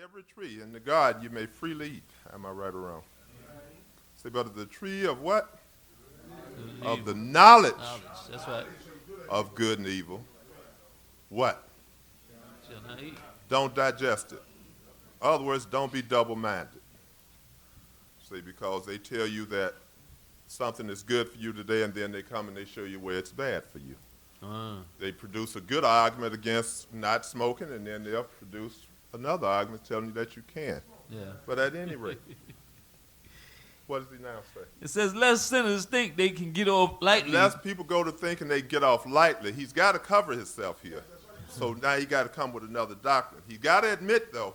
Every tree in the garden you may freely eat. Am I right or wrong? Say, but the tree of what? Of the knowledge That's right. of good and evil. What? Shall not eat. Don't digest it. In other words, don't be double-minded. See, because they tell you that something is good for you today, and then they come and they show you where it's bad for you. They produce a good argument against not smoking, and then they'll produce another argument telling you that you can. Yeah. But at any rate, what does he now say? It says, lest sinners think they can get off lightly. Unless people go to thinking they get off lightly, he's got to cover himself here. So now he got to come with another doctrine. He's got to admit, though,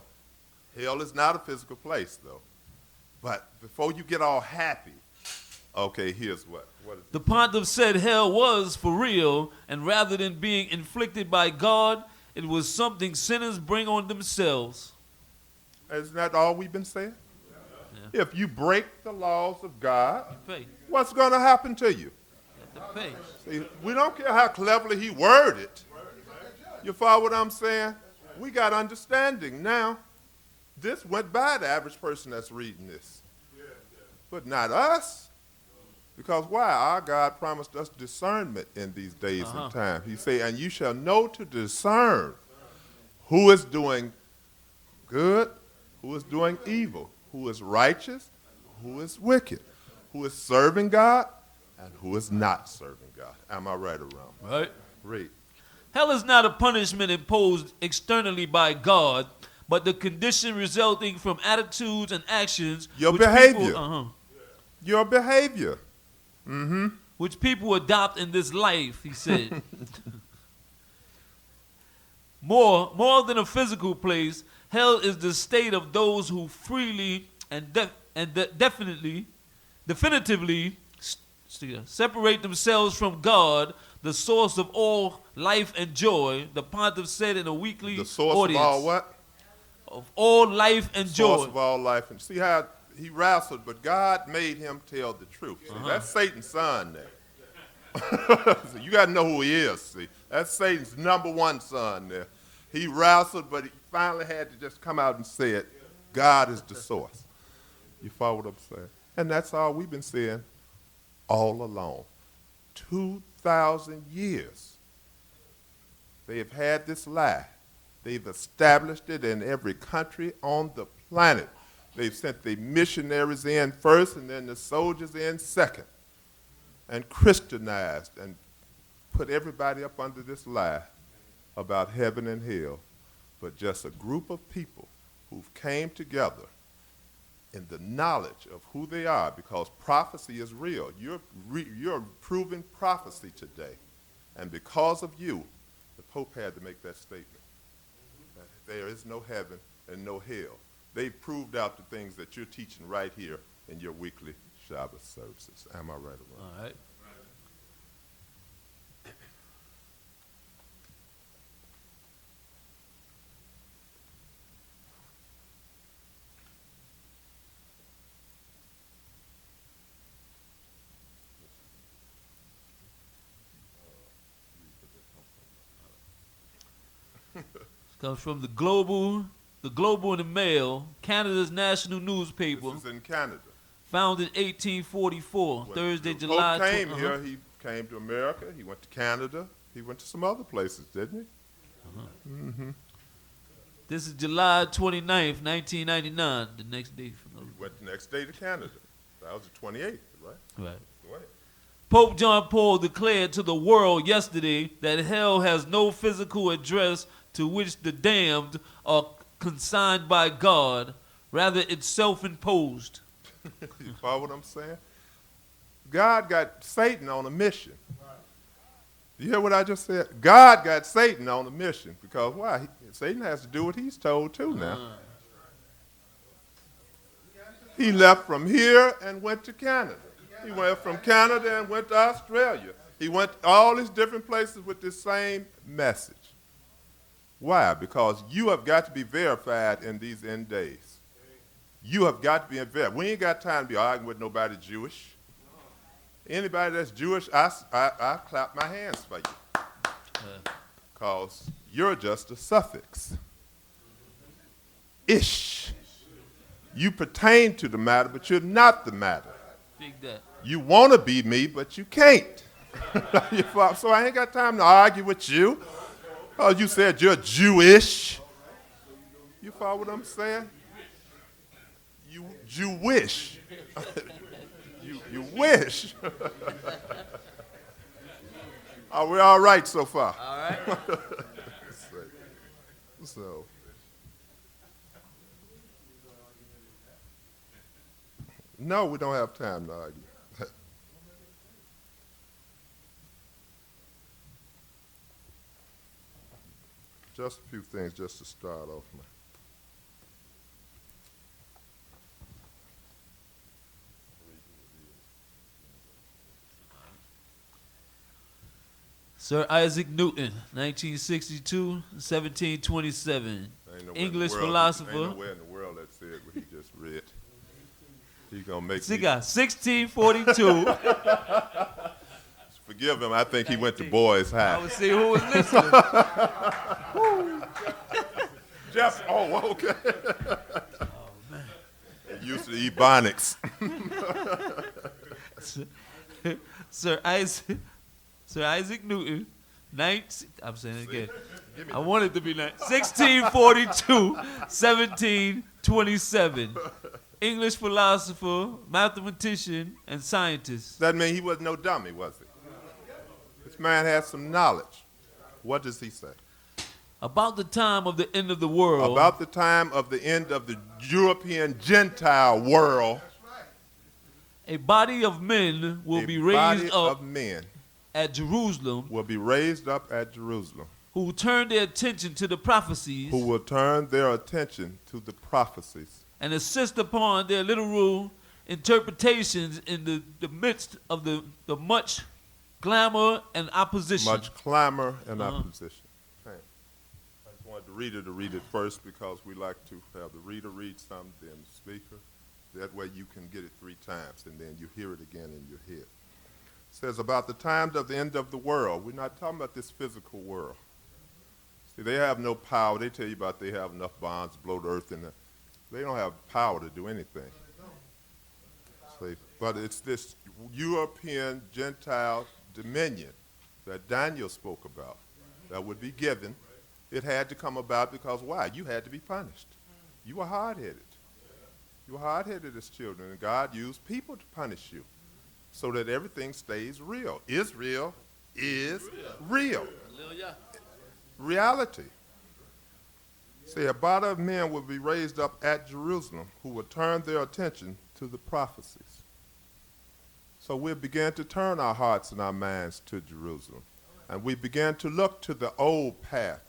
hell is not a physical place, though. But before you get all happy, okay, here's what. The pontiff said hell was for real, and rather than being inflicted by God, it was something sinners bring on themselves. Isn't that all we've been saying? Yeah. If you break the laws of God, You pay. what's going to happen to you? You have to pay. See, we don't care how cleverly he worded it. You follow what I'm saying? We got understanding now. This went by the average person that's reading this. But not us. Because why? Our God promised us discernment in these days and times. He said, and you shall know to discern who is doing good, who is doing evil, who is righteous, who is wicked, who is serving God, and who is not serving God. Am I right or wrong? Right. Read. Hell is not a punishment imposed externally by God, but the condition resulting from attitudes and actions. Your which behavior. People, Your behavior. which people adopt in this life, he said. More than a physical place, hell is the state of those who freely and definitively separate themselves from God, the source of all life and joy. The pontiff said in a weekly The source audience. of all what? Of all life and joy. Source of all life. And see how he wrestled, but God made him tell the truth. See, that's Satan's son there. So you got to know who he is, see. That's Satan's number one son there. He wrestled, but he finally had to just come out and say it. God is the source. You follow what I'm saying? And that's all we've been saying all along. 2,000 years. They have had this lie. They've established it in every country on the planet. They've sent the missionaries in first and then the soldiers in second, and Christianized and put everybody up under this lie about heaven and hell. But just a group of people who've came together in the knowledge of who they are, because prophecy is real. You're proving prophecy today. And because of you, the Pope had to make that statement. That there is no heaven and no hell. They've proved out the things that you're teaching right here in your weekly Shabbat services. Am I right or wrong? All right. Comes from the Global and the Mail, Canada's national newspaper. This is in Canada. Founded 1844, When Thursday, the July. Pope came here, he came to America, he went to Canada, he went to some other places, didn't he? This is July 29th, 1999, the next day from the. He went the next day to Canada. That was the 28th, right? Right. Go ahead. Pope John Paul declared to the world yesterday that hell has no physical address to which the damned are consigned by God. Rather, it's self-imposed. You follow what I'm saying? God got Satan on a mission. You hear what I just said? God got Satan on a mission because why? Satan has to do what he's told to now. He left from here and went to Canada. He went from Canada and went to Australia. He went all these different places with this same message. Why? Because you have got to be verified in these end days. You have got to be verified. We ain't got time to be arguing with nobody Jewish. Anybody that's Jewish, I clap my hands for you. Because you're just a suffix. Jew-ish. You pertain to the matter, but you're not the matter. Dig that. You want to be me, but you can't. So I ain't got time to argue with you. Oh, you said you're Jewish. You follow what I'm saying? You Jewish. you wish. Are we all right so far? All right. So, no, we don't have time to argue. Just a few things just to start off with. Sir Isaac Newton, 1962, 1727. English philosopher. Ain't nowhere in the world that said what he just read. He gonna make me. 1642. Forgive him. I think he went to Boys I High. would see who was listening. Jeff. Oh, okay. Oh, man. He used to Ebonics. Sir Isaac Newton, I'm saying it again. I want it to be 1642, 1727. English philosopher, mathematician, and scientist. That mean he wasn't no dummy, was he? This man has some knowledge. What does he say? About the time of the end of the world. About the time of the end of the European Gentile world. A body of men will be raised up at Jerusalem. Will be raised up at Jerusalem. Who will turn their attention to the prophecies. Who will turn their attention to the prophecies. And insist upon their literal interpretations in the midst of the much clamor and opposition. Much clamor and opposition. Okay. I just wanted the reader to read it first because we like to have the reader read something, then the speaker. That way you can get it 3 times, and then you hear it again in your head. It says, about the times of the end of the world. We're not talking about this physical world. See, they have no power. They tell you about they have enough bombs to blow the earth in. They don't have power to do anything. See, but it's this European Gentile dominion that Daniel spoke about that would be given. It had to come about because why? You had to be punished. You were hard-headed. You were hard-headed as children, and God used people to punish you so that everything stays real. Israel is real. Reality. See, a body of men will be raised up at Jerusalem who will turn their attention to the prophecies. So we began to turn our hearts and our minds to Jerusalem. And we began to look to the old path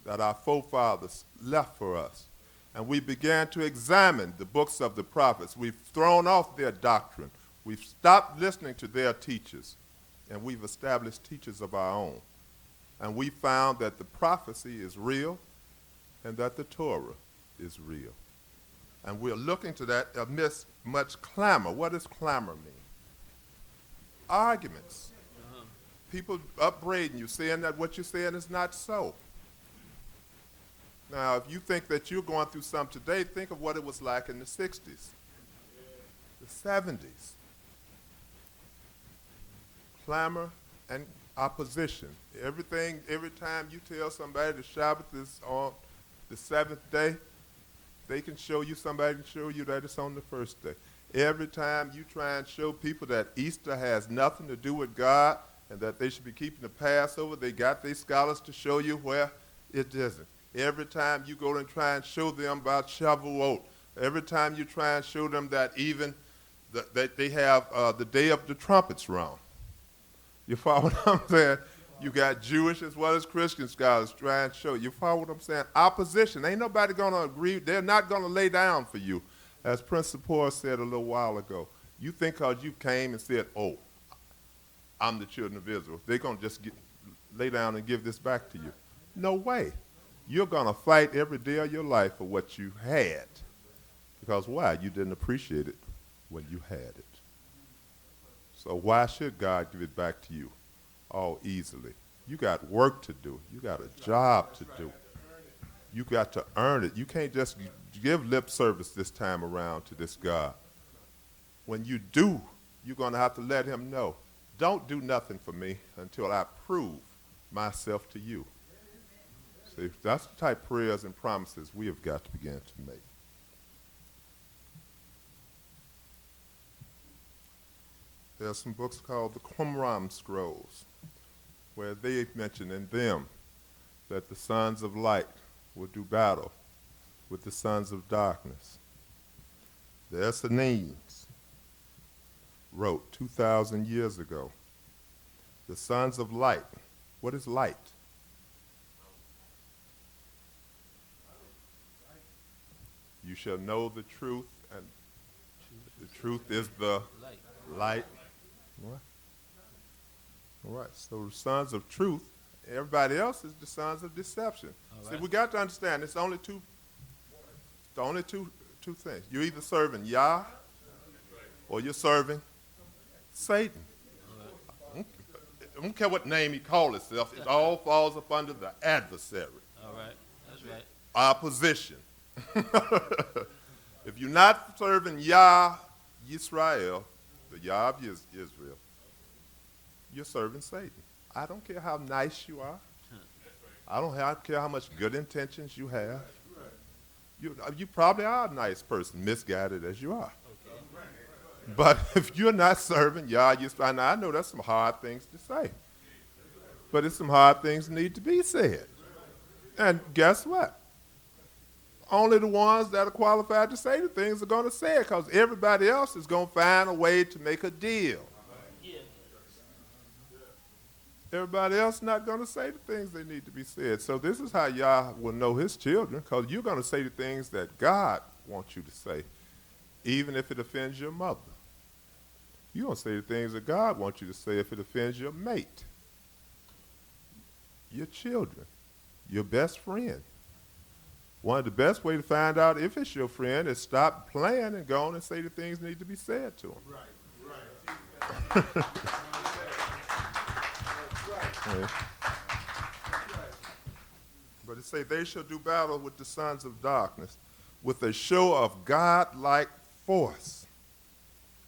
that our forefathers left for us. And we began to examine the books of the prophets. We've thrown off their doctrine. We've stopped listening to their teachers. And we've established teachers of our own. And we found that the prophecy is real and that the Torah is real. And we're looking to that amidst much clamor. What does clamor mean? Arguments. People upbraiding you, saying that what you're saying is not so. Now, if you think that you're going through something today, think of what it was like in the 60s, the 70s. Clamor and opposition. Every time you tell somebody the Shabbat is on the 7th day, somebody can show you that it's on the first day. Every time you try and show people that Easter has nothing to do with God and that they should be keeping the Passover, they got their scholars to show you where it doesn't. Every time you go and try and show them about Shavuot, every time you try and show them that even that they have the day of the trumpets wrong. You follow what I'm saying? You got Jewish as well as Christian scholars trying to show. You follow what I'm saying? Opposition. Ain't nobody going to agree. They're not going to lay down for you. As Prince Yaacov said a little while ago, you think because you came and said, oh, I'm the children of Israel, they're going to just lay down and give this back to you. No way. You're going to fight every day of your life for what you had. Because why? You didn't appreciate it when you had it. So why should God give it back to you all easily? You got work to do. You got a job to do. You got to earn it. You can't just give lip service this time around to this God. When you do, you're going to have to let him know, don't do nothing for me until I prove myself to you. See, that's the type of prayers and promises we have got to begin to make. There are some books called the Qumran Scrolls, where they mention in them that the sons of light will do battle with the sons of darkness. The Essenes wrote 2,000 years ago, the sons of light. What is light? You shall know the truth, and the truth is the light. What? All right, so the sons of truth, everybody else is the sons of deception. See, we got to understand, it's only two things. You're either serving Yah or you're serving Satan. I don't care what name he calls himself, it all falls up under the adversary. All right, that's right. Opposition. If you're not serving Yah, Yisrael, the Yah of Israel, you're serving Satan. I don't care how nice you are. I don't care how much good intentions you have. You probably are a nice person, misguided as you are. But if you're not serving Yah, Yisrael, now I know that's some hard things to say. But it's some hard things that need to be said. And guess what? Only the ones that are qualified to say the things are going to say it, because everybody else is going to find a way to make a deal. Everybody else not going to say the things they need to be said. So this is how Yah will know his children, because you're going to say the things that God wants you to say, even if it offends your mother. You're going to say the things that God wants you to say if it offends your mate, your children, your best friend. One of the best ways to find out if it's your friend is stop playing and go on and say the things that need to be said to them. Right. Yeah. But it say they shall do battle with the sons of darkness with a show of God-like force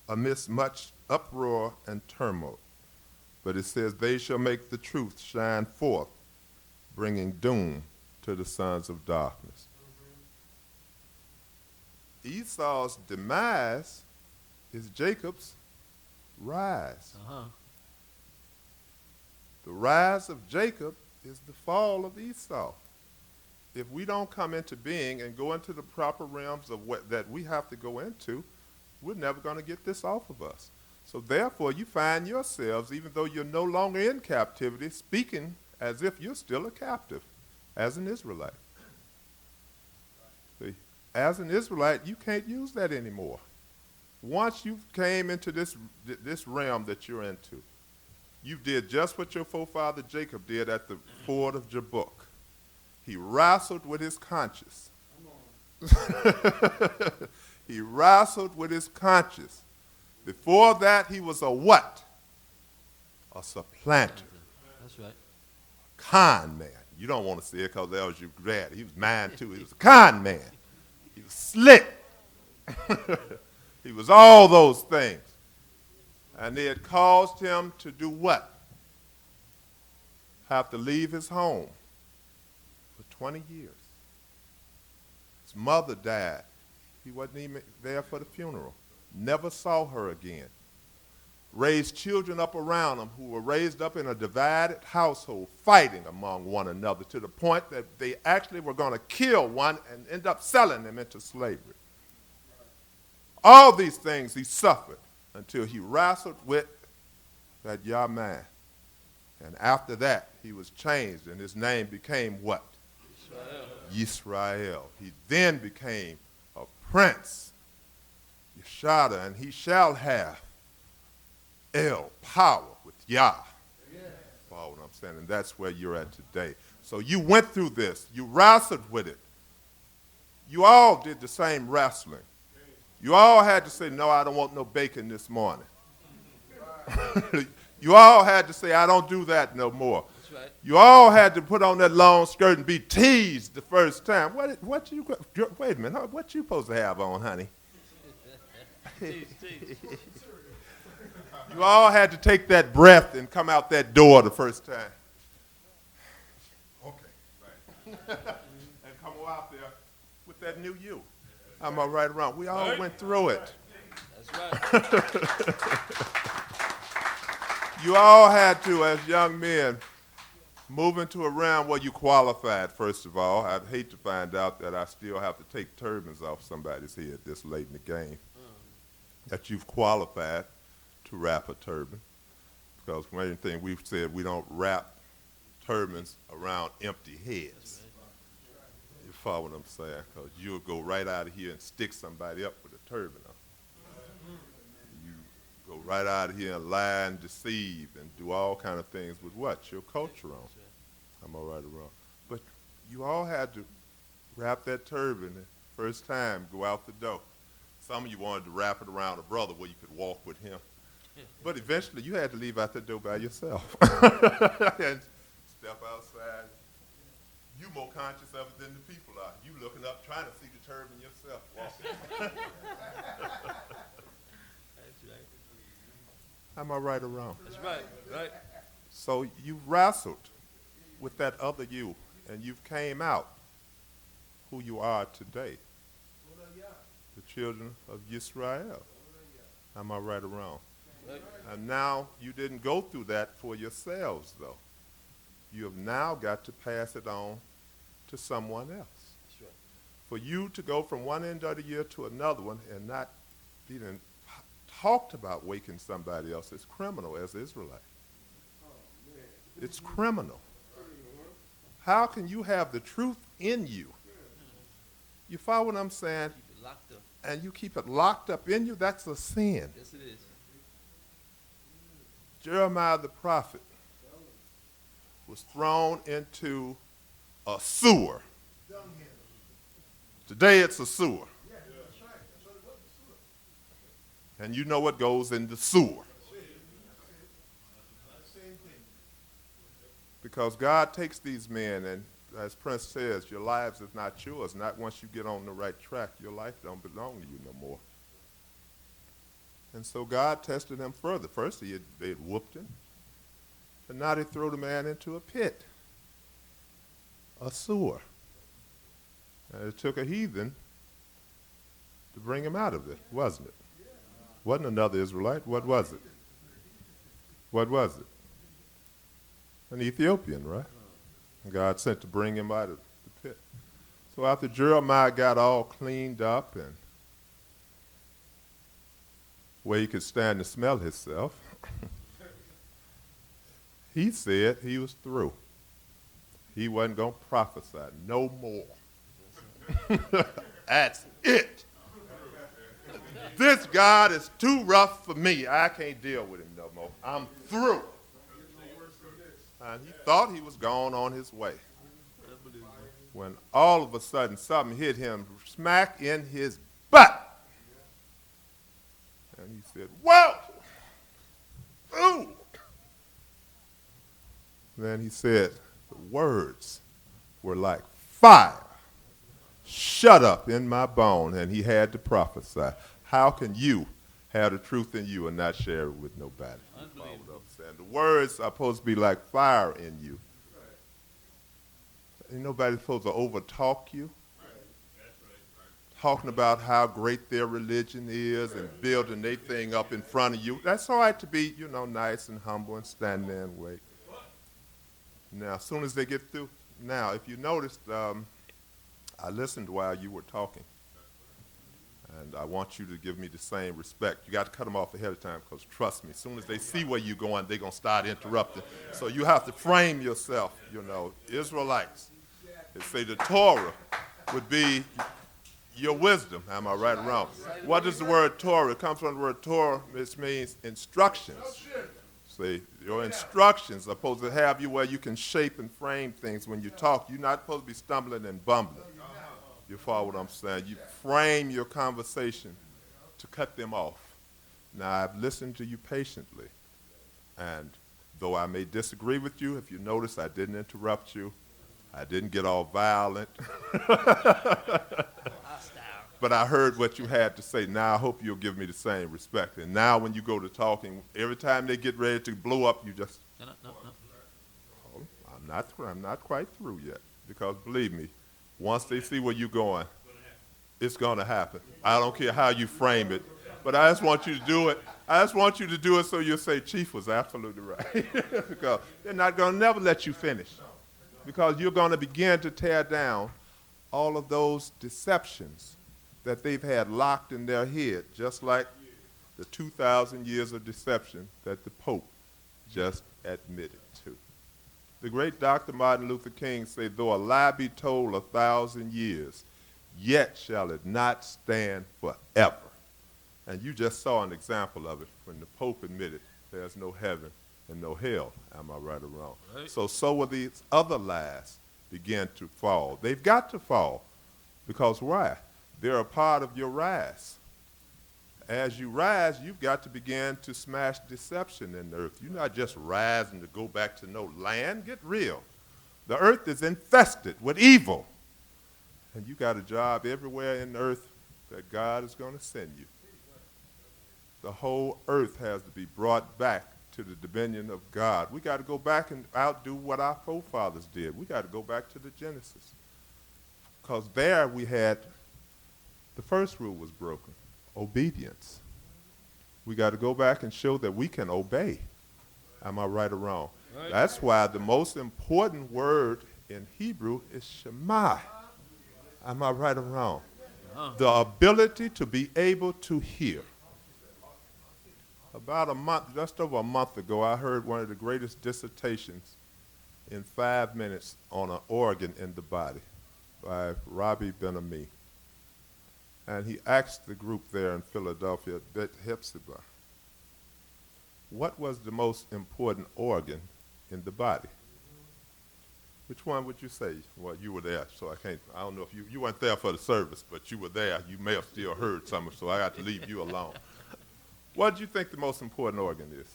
amidst much uproar and turmoil. But it says they shall make the truth shine forth, bringing doom to the sons of darkness. Esau's demise is Jacob's rise. The rise of Jacob is the fall of Esau. If we don't come into being and go into the proper realms of what that we have to go into, we're never going to get this off of us. So therefore, you find yourselves, even though you're no longer in captivity, speaking as if you're still a captive, as an Israelite. See, as an Israelite, you can't use that anymore. Once you came into this realm that you're into, you did just what your forefather Jacob did at the ford of Jabbok. He wrestled with his conscience. He wrestled with his conscience. Before that, he was a what? A supplanter. That's right. Con man. You don't want to see it because that was your dad. He was mine too. He was a con man. He was slick. He was all those things. And they had caused him to do what? Have to leave his home for 20 years. His mother died. He wasn't even there for the funeral. Never saw her again. Raised children up around him who were raised up in a divided household, fighting among one another to the point that they actually were going to kill one and end up selling them into slavery. All these things he suffered until he wrestled with that Yah man. And after that, he was changed, and his name became what? Yisrael. He then became a prince, Yeshada, and he shall have power with Yah. Follow what I'm saying? And that's where you're at today. So you went through this. You wrestled with it. You all did the same wrestling. You all had to say, no, I don't want no bacon this morning. You all had to say, I don't do that no more. right. You all had to put on that long skirt and be teased the first time. Wait a minute, what you supposed to have on, honey? Tease. You all had to take that breath and come out that door the first time. Okay, right. And come out there with that new you. Am I right or wrong? We all went through it. That's right. You all had to, as young men, move into a realm where you qualified, first of all. I'd hate to find out that I still have to take turbans off somebody's head this late in the game. That you've qualified to wrap a turban. Because one thing we've said, we don't wrap turbans around empty heads. You follow what I'm saying? Because you'll go right out of here and stick somebody up with a turban on. You go right out of here and lie and deceive and do all kind of things with what? Your culture on. Am I right or wrong? But you all had to wrap that turban the first time, go out the door. Some of you wanted to wrap it around a brother where you could walk with him. But eventually you had to leave out the door by yourself. And step outside. You more conscious of it than the people are. You looking up trying to see the turban yourself walking. That's right. Am I right or wrong? That's right. Right. So you wrestled with that other you, and you've came out who you are today. The children of Yisrael. Am I right or wrong? Right. And now you didn't go through that for yourselves, though. You have now got to pass it on to someone else. That's right. For you to go from one end of the year to another one and not even talked about waking somebody else is criminal as Israelite. It's criminal. How can you have the truth in you? You follow what I'm saying? Keep it locked up. And you keep it locked up in you? That's a sin. Yes, it is. Jeremiah the prophet was thrown into a sewer. Today it's a sewer. And you know what goes in the sewer. Because God takes these men, and as Prince says, your lives is not yours. Not once you get on the right track, your life don't belong to you no more. And so God tested them further. First, they had whooped him. And now they throw the man into a pit, a sewer. And it took a heathen to bring him out of it, wasn't it? Wasn't another Israelite. What was it? What was it? An Ethiopian, right? And God sent to bring him out of the pit. So after Jeremiah got all cleaned up and where he could stand and smell himself, he said he was through. He wasn't going to prophesy no more. That's it. This God is too rough for me. I can't deal with him no more. I'm through. And he thought he was gone on his way. When all of a sudden something hit him smack in his butt. And he said, whoa! Ooh! Then he said, the words were like fire shut up in my bone, and he had to prophesy. How can you have the truth in you and not share it with nobody? The words are supposed to be like fire in you. Ain't nobody supposed to overtalk you. Talking about how great their religion is and building their thing up in front of you. That's all right to be, nice and humble and stand there and wait. Now, as soon as they get through, now, if you noticed, I listened while you were talking. And I want you to give me the same respect. You got to cut them off ahead of time because trust me, as soon as they see where you're going, they're going to start interrupting. So you have to frame yourself, Israelites. They say the Torah would be your wisdom. Am I right or wrong? What is the word Torah? It comes from the word Torah, which means instructions. See, your instructions are supposed to have you where you can shape and frame things when you talk. You're not supposed to be stumbling and bumbling. You follow what I'm saying? You frame your conversation to cut them off. Now, I've listened to you patiently, and though I may disagree with you, if you notice I didn't interrupt you. I didn't get all violent. But I heard what you had to say. Now I hope you'll give me the same respect. And now when you go to talking, every time they get ready to blow up, you just, No. oh, I'm not quite through yet. Because believe me, once they see where you're going, it's going to happen. I don't care how you frame it, but I just want you to do it. I just want you to do it so you'll say, Chief was absolutely right. Because they're not going to never let you finish. Because you're going to begin to tear down all of those deceptions that they've had locked in their head, just like the 2,000 years of deception that the Pope just admitted to. The great Dr. Martin Luther King said, though a lie be told 1,000 years, yet shall it not stand forever. And you just saw an example of it when the Pope admitted there's no heaven and no hell. Am I right or wrong? Right. So will these other lies begin to fall. They've got to fall. Because why? They're a part of your rise. As you rise, you've got to begin to smash deception in the earth. You're not just rising to go back to no land. Get real. The earth is infested with evil. And you got a job everywhere in the earth that God is going to send you. The whole earth has to be brought back to the dominion of God. We got to go back and outdo what our forefathers did. We got to go back to the Genesis. Because there we had, the first rule was broken, obedience. We got to go back and show that we can obey. Am I right or wrong? Right. That's why the most important word in Hebrew is Shema. Am I right or wrong? The ability to be able to hear. About a month, just over a month ago, I heard one of the greatest dissertations in 5 minutes on an organ in the body by Rabbi Ben-Ami. And he asked the group there in Philadelphia, d.c.b, what was the most important organ in the body? Which one would you say? Well, you were there, so I don't know if you weren't there for the service, but you were there. You may have still heard some, so I got to leave you alone. What do you think the most important organ is?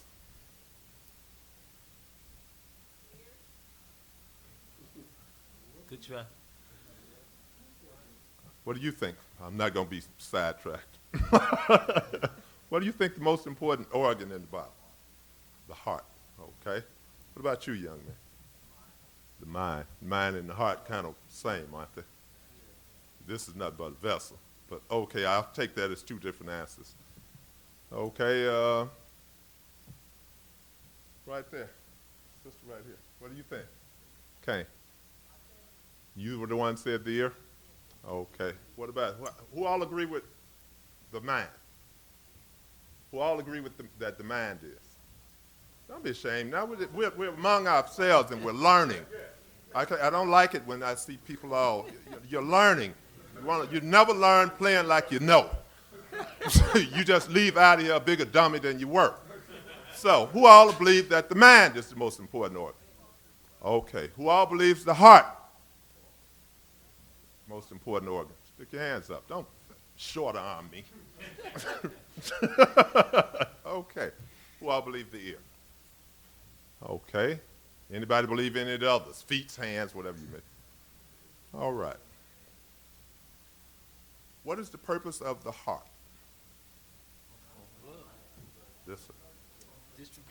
Good try. What do you think? I'm not going to be sidetracked. What do you think the most important organ in the body? The heart, okay? What about you, young man? The mind. Mind and the heart kind of same, aren't they? This is not but a vessel. But okay, I'll take that as two different answers. Okay, right there. Sister right here. What do you think? Okay. You were the one who said the ear? Okay. What about, who all agree with the mind? Who all agree with that the mind is? Don't be ashamed. Now we're among ourselves and we're learning. I don't like it when I see people all, you're learning. You never learn playing like you know. You just leave out of here a bigger dummy than you were. So, who all believe that the mind is the most important organ? Okay. Who all believes the heart? Most important organ. Stick your hands up. Don't short arm me. Okay. Who all believe the ear? Okay. Anybody believe any of the others? Feet, hands, whatever you may. All right. What is the purpose of the heart? This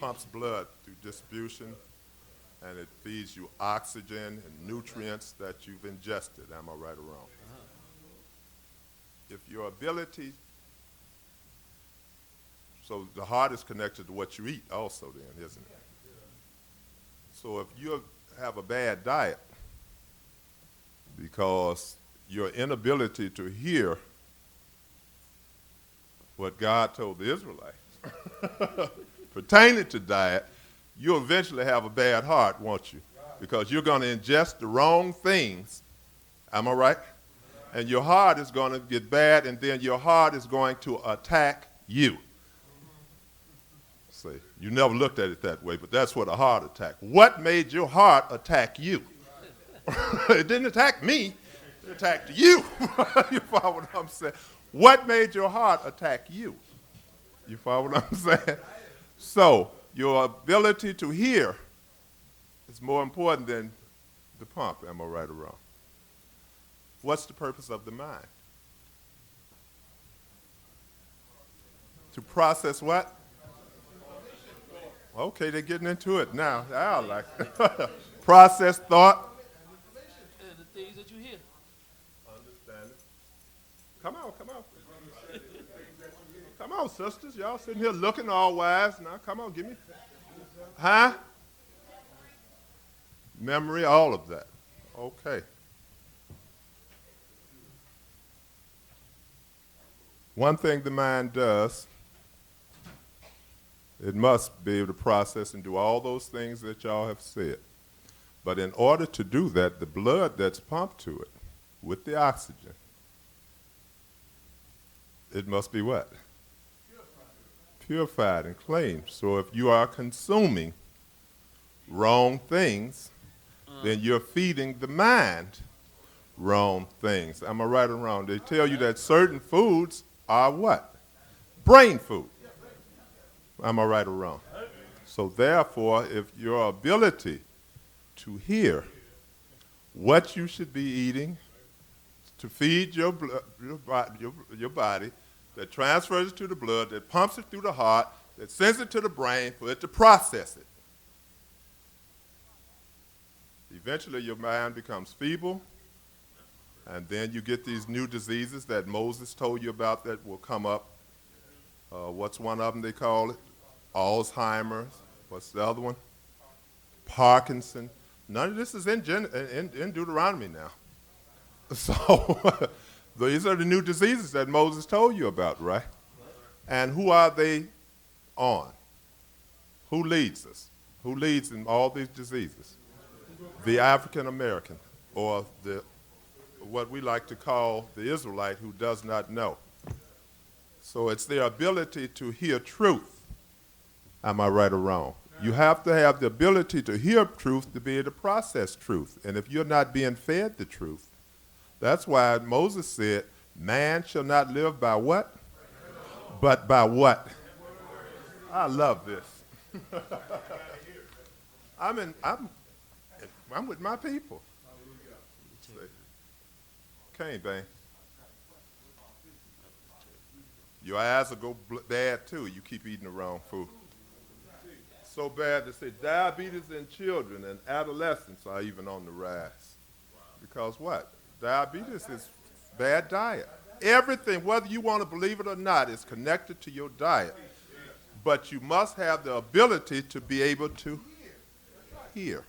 pumps blood through distribution, and it feeds you oxygen and nutrients that you've ingested. Am I right or wrong? If your ability, so the heart is connected to what you eat also then, isn't it? So if you have a bad diet because your inability to hear what God told the Israelites pertaining to diet, you'll eventually have a bad heart, won't you? Because you're going to ingest the wrong things. Am I right? And your heart is going to get bad, and then your heart is going to attack you. See, you never looked at it that way, but that's what a heart attack. What made your heart attack you? It didn't attack me. It attacked you. You follow what I'm saying? What made your heart attack you? You follow what I'm saying? So your ability to hear is more important than the pump. Am I right or wrong? What's the purpose of the mind? To process what? Okay, they're getting into it now. I like it. Process thought. And the things that you hear. Understand it. Come on, come on. Come on, sisters. Y'all sitting here looking all wise. Now, come on, give me. Huh? Memory, all of that. Okay. One thing the mind does, it must be able to process and do all those things that y'all have said. But in order to do that, the blood that's pumped to it with the oxygen, it must be what? Purified and clean. So if you are consuming wrong things, then you're feeding the mind wrong things. Am I right or wrong? They tell you that certain foods are what? Brain food. Am I right or wrong? So therefore, if your ability to hear what you should be eating to feed your body, that transfers it to the blood, that pumps it through the heart, that sends it to the brain for it to process it. Eventually, your mind becomes feeble, and then you get these new diseases that Moses told you about that will come up. What's one of them they call it? Alzheimer's. What's the other one? Parkinson. None of this is in Deuteronomy now. So these are the new diseases that Moses told you about, right? And who are they on? Who leads us? Who leads in all these diseases? The African American, or what we like to call the Israelite who does not know. So it's their ability to hear truth. Am I right or wrong? You have to have the ability to hear truth to be able to process truth. And if you're not being fed the truth, that's why Moses said, man shall not live by what? But by what? I love this. I'm with my people. Can't, bang. Your eyes will go bad too. You keep eating the wrong food. So bad to say diabetes in children and adolescents are even on the rise. Because what? Diabetes is bad diet. Everything, whether you want to believe it or not, is connected to your diet. But you must have the ability to be able to hear.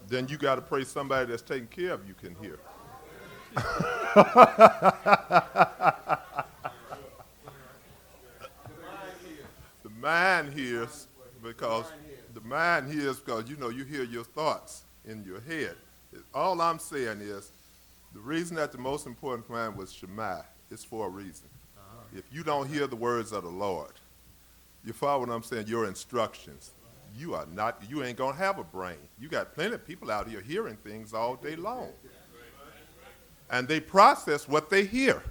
Then you got to pray somebody that's taking care of you can hear. The mind hears because you hear your thoughts in your head. All I'm saying is the reason that the most important command was Shema is for a reason. If you don't hear the words of the Lord, you follow what I'm saying? Your instructions. You ain't gonna have a brain. You got plenty of people out here hearing things all day long. And they process what they hear.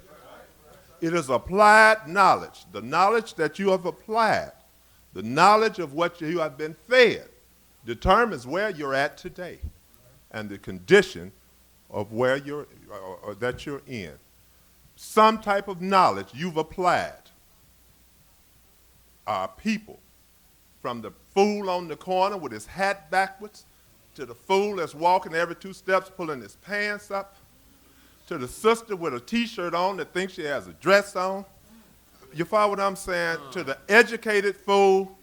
It is applied knowledge. The knowledge that you have applied, the knowledge of what you have been fed, determines where you're at today and the condition of where that you're in. Some type of knowledge you've applied. Our people, from the fool on the corner with his hat backwards, to the fool that's walking every 2 steps pulling his pants up, to the sister with a T-shirt on that thinks she has a dress on. You follow what I'm saying? To the educated fool,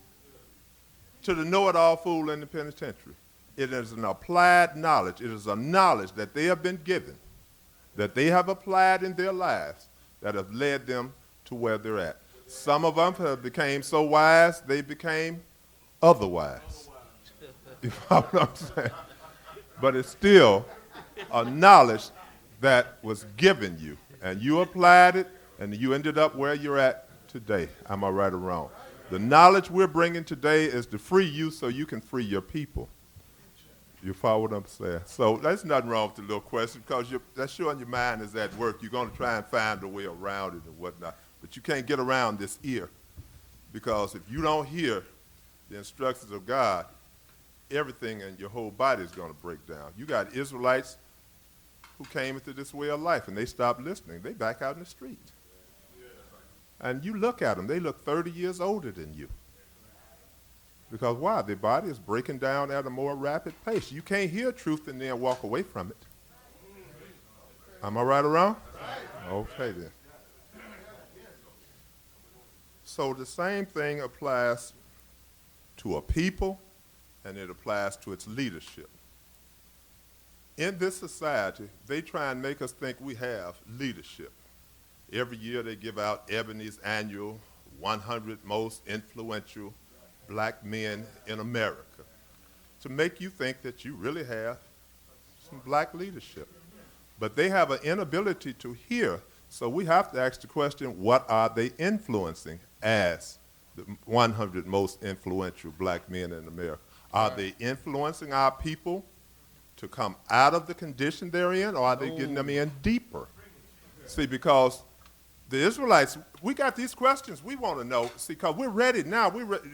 to the know-it-all fool in the penitentiary. It is an applied knowledge. It is a knowledge that they have been given, that they have applied in their lives, that have led them to where they're at. Some of them have became so wise, they became otherwise. You know what I'm saying? But it's still a knowledge that was given you, and you applied it, and you ended up where you're at today. Am I right or wrong? The knowledge we're bringing today is to free you so you can free your people. You follow what I'm saying? So there's nothing wrong with the little question because that's showing your mind is at work. You're going to try and find a way around it and whatnot. But you can't get around this ear because if you don't hear the instructions of God, everything in your whole body is going to break down. You got Israelites who came into this way of life and they stopped listening. They back out in the street. And you look at them, they look 30 years older than you. Because why? Their body is breaking down at a more rapid pace. You can't hear truth and then walk away from it. Am I right or wrong? Okay then. So the same thing applies to a people and it applies to its leadership. In this society, they try and make us think we have leadership. Every year they give out Ebony's annual 100 most influential black men in America to make you think that you really have some black leadership. But they have an inability to hear, so we have to ask the question, what are they influencing as the 100 most influential black men in America? Are they influencing our people to come out of the condition they're in, or are they getting them in deeper? See, because the Israelites, we got these questions we want to know. See, because we're ready now.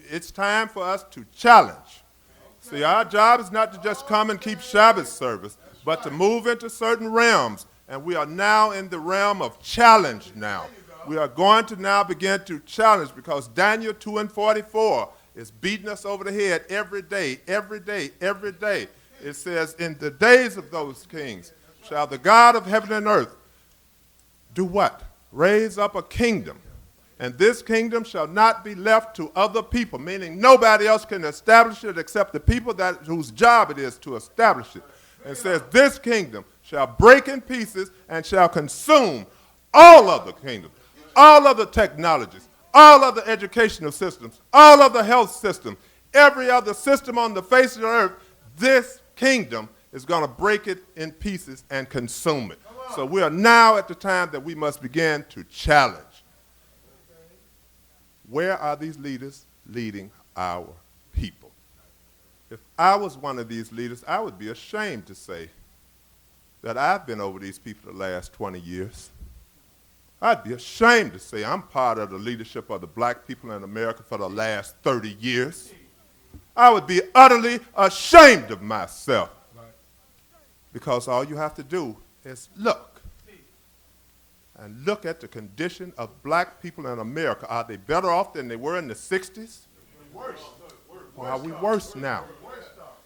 It's time for us to challenge. See, our job is not to just come and keep Shabbat service, but to move into certain realms. And we are now in the realm of challenge now. We are going to now begin to challenge because Daniel 2:44 is beating us over the head every day, every day, every day. It says, in the days of those kings shall the God of heaven and earth do what? Raise up a kingdom, and this kingdom shall not be left to other people, meaning nobody else can establish it except the people whose job it is to establish it. And it says, this kingdom shall break in pieces and shall consume all other kingdoms, all other technologies, all other educational systems, all other health systems, every other system on the face of the earth. This kingdom is going to break it in pieces and consume it. So we are now at the time that we must begin to challenge. Where are these leaders leading our people? If I was one of these leaders, I would be ashamed to say that I've been over these people the last 20 years. I'd be ashamed to say I'm part of the leadership of the black people in America for the last 30 years. I would be utterly ashamed of myself. Because all you have to do is look. And look at the condition of black people in America. Are they better off than they were in the 60s? Or are we worse now?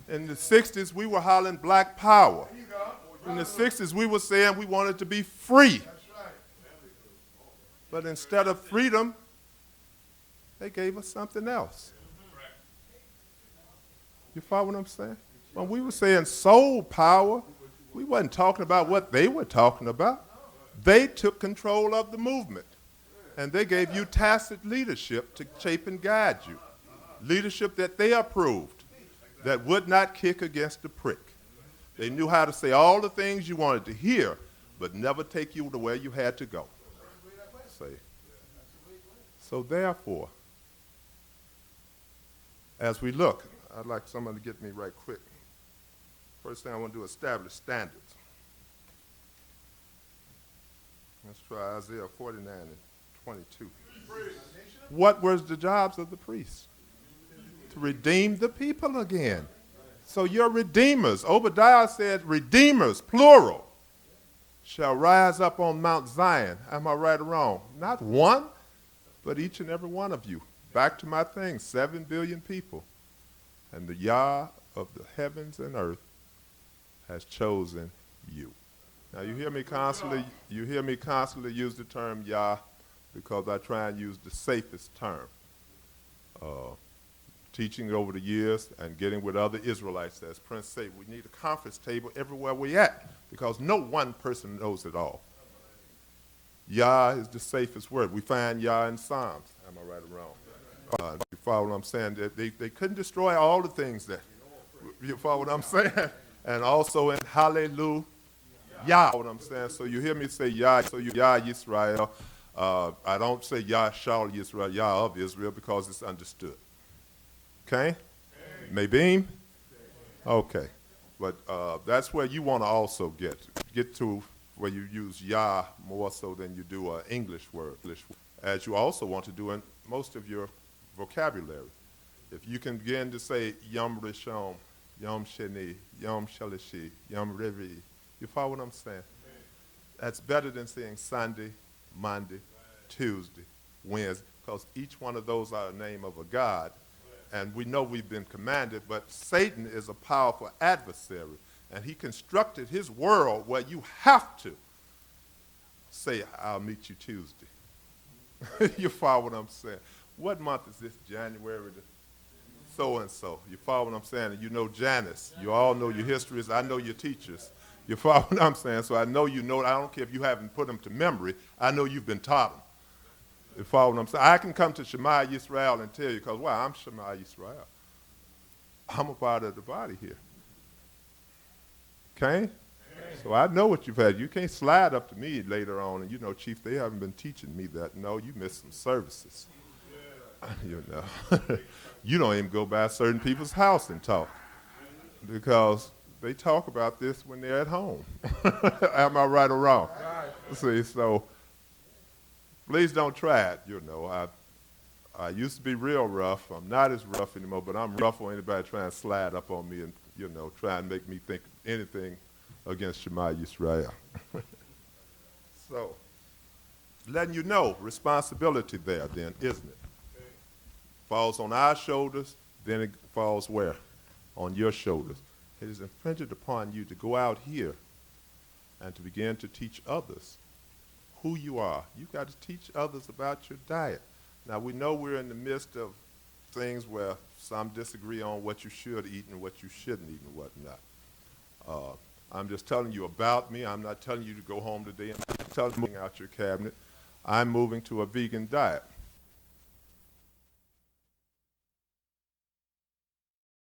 In the 60s, we were hollering black power. In the 60s, we were saying we wanted to be free. But instead of freedom, they gave us something else. You follow what I'm saying? When we were saying soul power, we wasn't talking about what they were talking about. They took control of the movement, and they gave you tacit leadership to shape and guide you. Leadership that they approved, that would not kick against the prick. They knew how to say all the things you wanted to hear, but never take you to where you had to go. So therefore, as we look, I'd like someone to get me right quick. First thing I want to do is establish standards. Let's try Isaiah 49 and 22. What was the jobs of the priests? To redeem the people again. So you're redeemers. Obadiah said redeemers, plural, shall rise up on Mount Zion. Am I right or wrong? Not one, but each and every one of you. Back to my thing, 7 billion people. And the Yah of the heavens and earth has chosen you. Now you hear me constantly use the term Yah because I try and use the safest term. Teaching over the years and getting with other Israelites, as Prince said, we need a conference table everywhere we're at because no one person knows it all. Yah is the safest word. We find Yah in Psalms. Am I right or wrong? You follow what I'm saying? They couldn't destroy all the things that, you follow what I'm saying? And also in Hallelujah, Yah, what I'm saying? So you hear me say Yah, so you Yah Yisrael. I don't say Yah Shal Yisrael, Yah of Israel, because it's understood. Okay? Maybeam? Okay. But that's where you want to also get to where you use Yah more so than you do an English word, as you also want to do in most of your vocabulary. If you can begin to say Yom Rishon, Yom Sheni, Yom Shalishi, Yom Revi, you follow what I'm saying? That's better than saying Sunday, Monday, Tuesday, Wednesday, because each one of those are a name of a God. And we know we've been commanded, but Satan is a powerful adversary. And he constructed his world where you have to say, I'll meet you Tuesday. You follow what I'm saying? What month is this? January the so-and-so. You follow what I'm saying? And you know Janice. You all know your histories. I know your teachers. You follow what I'm saying? So I know you know. I don't care if you haven't put them to memory. I know you've been taught them. You follow what I'm saying? I can come to Shema Yisrael and tell you, because, well, I'm Shema Yisrael. I'm a part of the body here. Okay? So I know what you've had. You can't slide up to me later on and, you know, Chief, they haven't been teaching me that. No, you missed some services. You know. You don't even go by certain people's house and talk, because they talk about this when they're at home. Am I right or wrong? Right. See, so please don't try it. You know, I used to be real rough. I'm not as rough anymore, but I'm rough on anybody trying to slide up on me and, you know, try and make me think anything against Shema Yisrael. So, letting you know, responsibility there then, isn't it? Falls on our shoulders, then it falls where? On your shoulders. It is imprinted upon you to go out here and to begin to teach others who you are. You've got to teach others about your diet. Now, we know we're in the midst of things where some disagree on what you should eat and what you shouldn't eat and whatnot. I'm just telling you about me. I'm not telling you to go home today and telling you out your cabinet. I'm moving to a vegan diet.